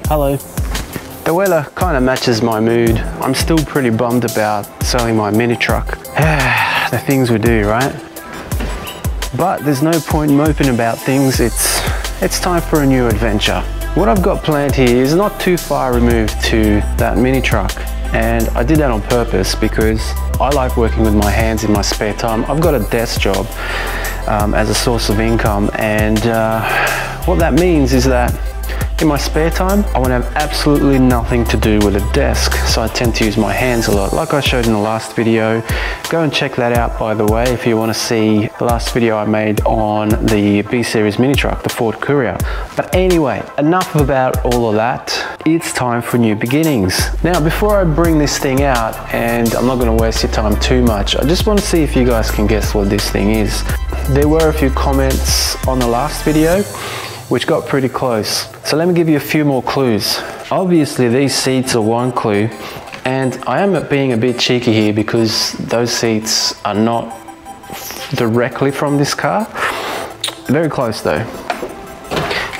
Hello. The weather kind of matches my mood. I'm still pretty bummed about selling my mini truck. The things we do, right? But there's no point moping about things. It's time for a new adventure. What I've got planned here is not too far removed to that mini truck. And I did that on purpose because I like working with my hands in my spare time. I've got a desk job as a source of income, and what that means is that in my spare time, I want to have absolutely nothing to do with a desk, so I tend to use my hands a lot, like I showed in the last video. Go and check that out, by the way, if you want to see the last video I made on the B-Series mini truck, the Ford Courier. But anyway, enough about all of that. It's time for new beginnings. Now, before I bring this thing out, and I'm not going to waste your time too much, I just want to see if you guys can guess what this thing is. There were a few comments on the last video which got pretty close. So let me give you a few more clues. Obviously these seats are one clue, and I am being a bit cheeky here because those seats are not directly from this car. Very close though.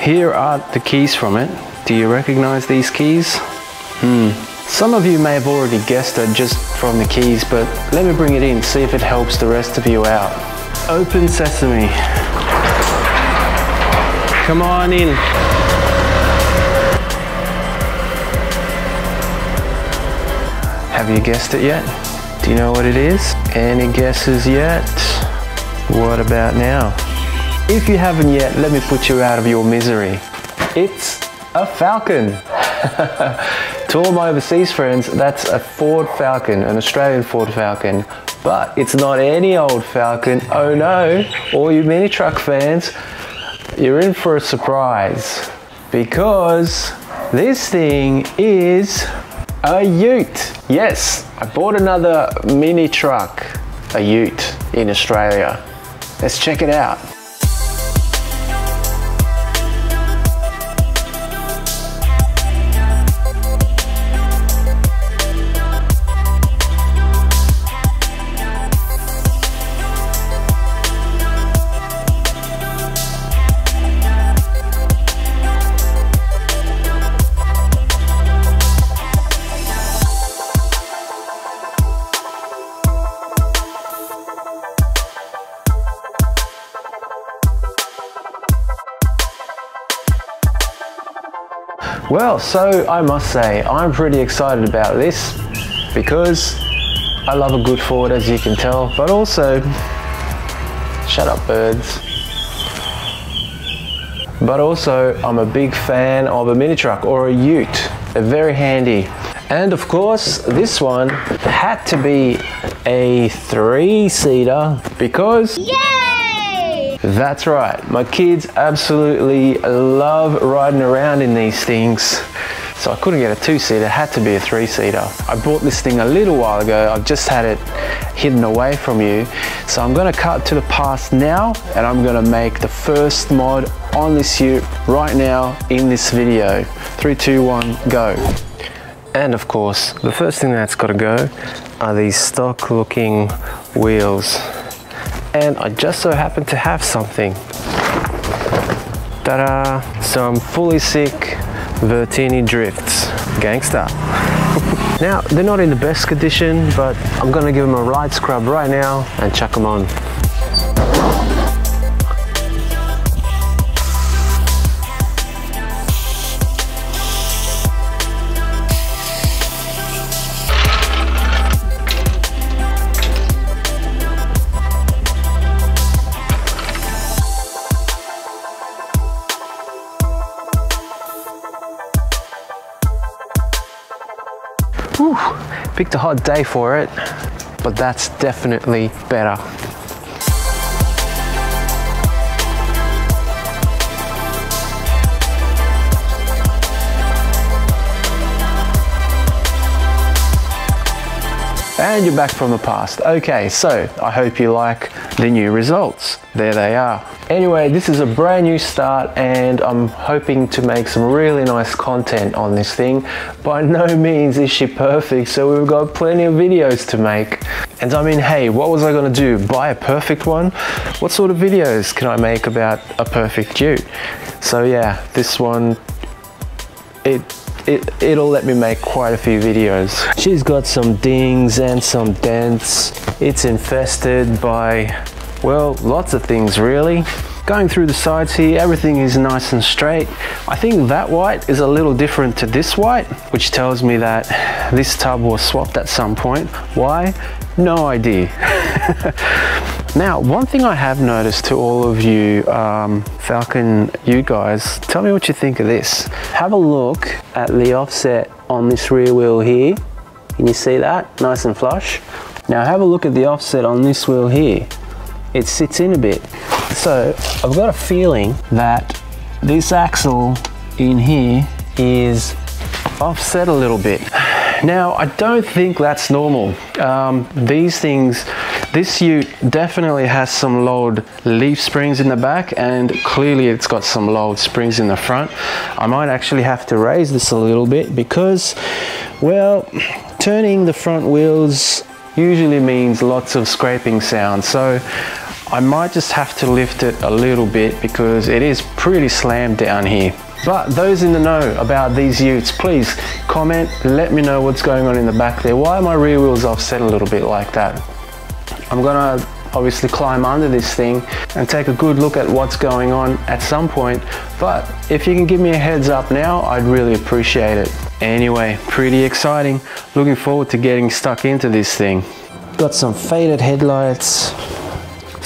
Here are the keys from it. Do you recognize these keys? Some of you may have already guessed it just from the keys, but let me bring it in, see if it helps the rest of you out. Open sesame. Come on in. Have you guessed it yet? Do you know what it is? Any guesses yet? What about now? If you haven't yet, let me put you out of your misery. It's a Falcon. To all my overseas friends, that's a Ford Falcon, an Australian Ford Falcon. But it's not any old Falcon. Oh no, all you mini truck fans, you're in for a surprise, because this thing is a Ute. Yes, I bought another mini truck, a Ute, in Australia. Let's check it out. Well, so I must say, I'm pretty excited about this because I love a good Ford, as you can tell, but also, shut up birds, but also I'm a big fan of a mini truck or a Ute. They're very handy. And of course, this one had to be a 3-seater because that's right, my kids absolutely love riding around in these things. So I couldn't get a 2-seater, it had to be a 3-seater. I bought this thing a little while ago, I've just had it hidden away from you. So I'm gonna cut to the past now, and I'm gonna make the first mod on this Ute right now in this video. 3, 2, 1, go. And of course, the first thing that's gotta go are these stock looking wheels. And I just so happen to have something. Ta-da! So I'm fully sick Vertini drifts. Gangsta. Now, they're not in the best condition, but I'm gonna give them a ride scrub right now and chuck them on. Whew, picked a hot day for it, but that's definitely better. And you're back from the past. Okay, so I hope you like the new results. There they are. Anyway, this is a brand new start and I'm hoping to make some really nice content on this thing. By no means is she perfect, so we've got plenty of videos to make. And I mean, hey, what was I gonna do? Buy a perfect one? What sort of videos can I make about a perfect Ute? So yeah, this one it'll let me make quite a few videos. She's got some dings and some dents. It's infested by, well, lots of things really. Going through the sides here, everything is nice and straight. I think that white is a little different to this white, which tells me that this tub was swapped at some point. Why? No idea. Now, one thing I have noticed to all of you Falcon Ute guys, tell me what you think of this. Have a look at the offset on this rear wheel here. Can you see that? Nice and flush. Now have a look at the offset on this wheel here. It sits in a bit. So I've got a feeling that this axle in here is offset a little bit. Now, I don't think that's normal. These things, this Ute definitely has some lowered leaf springs in the back, and clearly it's got some lowered springs in the front. I might actually have to raise this a little bit because, well, turning the front wheels usually means lots of scraping sound. So I might just have to lift it a little bit because it is pretty slammed down here. But those in the know about these Utes, please comment, let me know what's going on in the back there. Why are my rear wheels offset a little bit like that? I'm gonna obviously climb under this thing and take a good look at what's going on at some point. But if you can give me a heads up now, I'd really appreciate it. Anyway, pretty exciting. Looking forward to getting stuck into this thing. Got some faded headlights,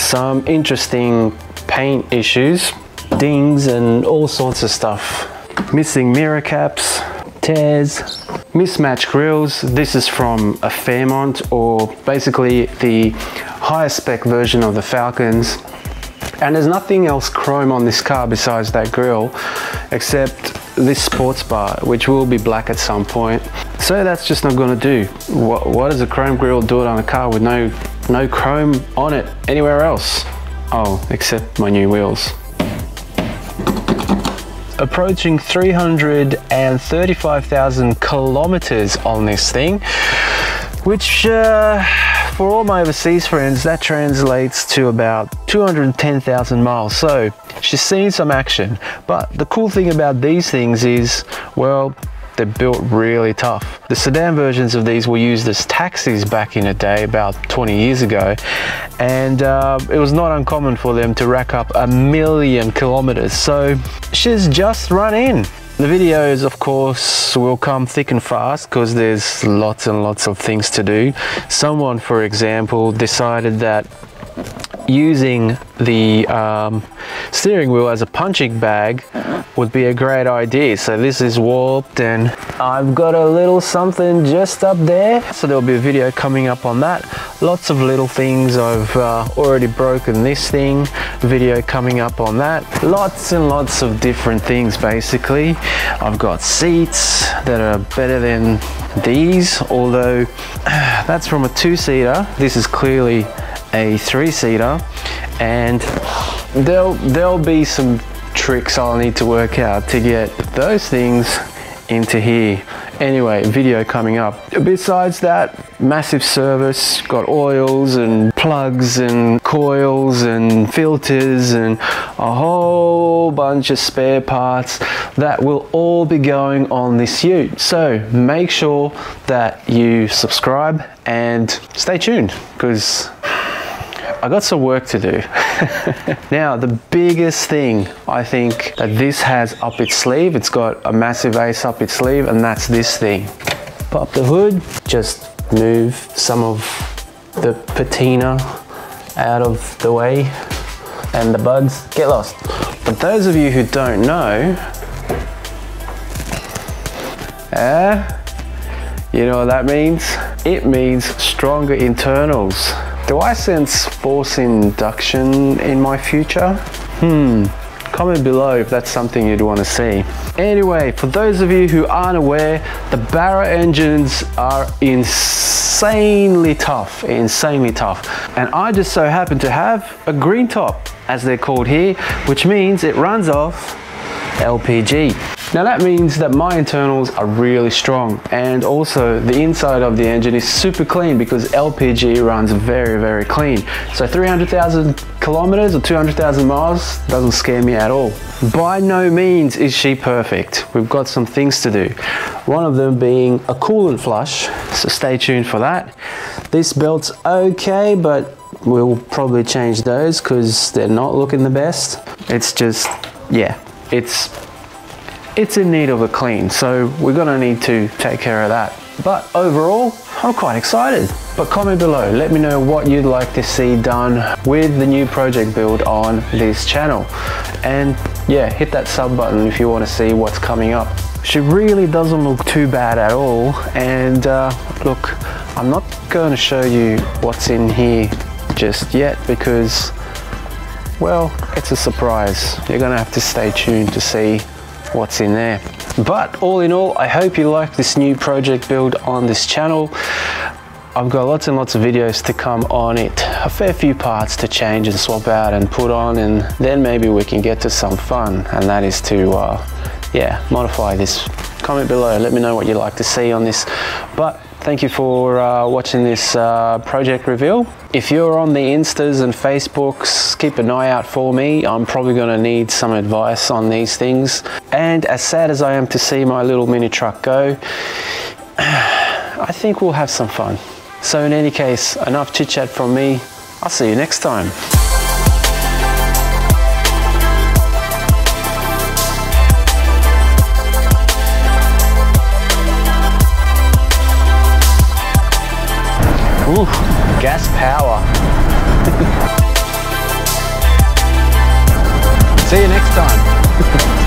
some interesting paint issues, dings and all sorts of stuff. Missing mirror caps, tears, mismatched grills. This is from a Fairmont, or basically the higher spec version of the Falcons. And there's nothing else chrome on this car besides that grille, except this sports bar, which will be black at some point. So that's just not gonna do. What does a chrome grille do it on a car with no chrome on it anywhere else? Oh, except my new wheels. Approaching 335,000 kilometers on this thing, which for all my overseas friends, that translates to about 210,000 miles. So she's seen some action. But the cool thing about these things is, well, they're built really tough. The sedan versions of these were used as taxis back in the day, about 20 years ago, and it was not uncommon for them to rack up 1,000,000 kilometers. So she's just run in. The videos, of course, will come thick and fast because there's lots and lots of things to do. Someone, for example, decided that using the steering wheel as a punching bag would be a great idea. So this is warped and I've got a little something just up there. So there'll be a video coming up on that. Lots of little things. I've already broken this thing. Video coming up on that. Lots and lots of different things basically. I've got seats that are better than these, although that's from a 2-seater. This is clearly a 3-seater, and there'll be some tricks I'll need to work out to get those things into here. Anyway, video coming up. Besides that, massive service, got oils and plugs and coils and filters and a whole bunch of spare parts that will all be going on this Ute. So make sure that you subscribe and stay tuned because I got some work to do. Now, the biggest thing I think that this has up its sleeve, it's got a massive ace up its sleeve, and that's this thing. Pop the hood, just move some of the patina out of the way, and the bugs get lost. But those of you who don't know, you know what that means? It means stronger internals. Do I sense force induction in my future? Comment below if that's something you'd want to see. Anyway, for those of you who aren't aware, the Barra engines are insanely tough, And I just so happen to have a green top, as they're called here, which means it runs off LPG. Now that means that my internals are really strong, and also the inside of the engine is super clean because LPG runs very, very clean. So 300,000 kilometers or 200,000 miles doesn't scare me at all. By no means is she perfect. We've got some things to do. One of them being a coolant flush, so stay tuned for that. This belt's okay, but we'll probably change those because they're not looking the best. It's just, yeah, it's in need of a clean, so we're gonna need to take care of that. But overall, I'm quite excited. But comment below, let me know what you'd like to see done with the new project build on this channel. And yeah, hit that sub button if you want to see what's coming up. She really doesn't look too bad at all. And look, I'm not going to show you what's in here just yet because, well, it's a surprise. You're gonna have to stay tuned to see what's in there. But all in all, I hope you like this new project build on this channel. I've got lots and lots of videos to come on it, a fair few parts to change and swap out and put on, and then maybe we can get to some fun, and that is to yeah, modify this. Comment below, let me know what you'd like to see on this. But thank you for watching this project reveal. If you're on the Instas and Facebooks, keep an eye out for me. I'm probably going to need some advice on these things. And as sad as I am to see my little mini truck go, I think we'll have some fun. So in any case, enough chit chat from me. I'll see you next time. Ooh, gas power. See you next time.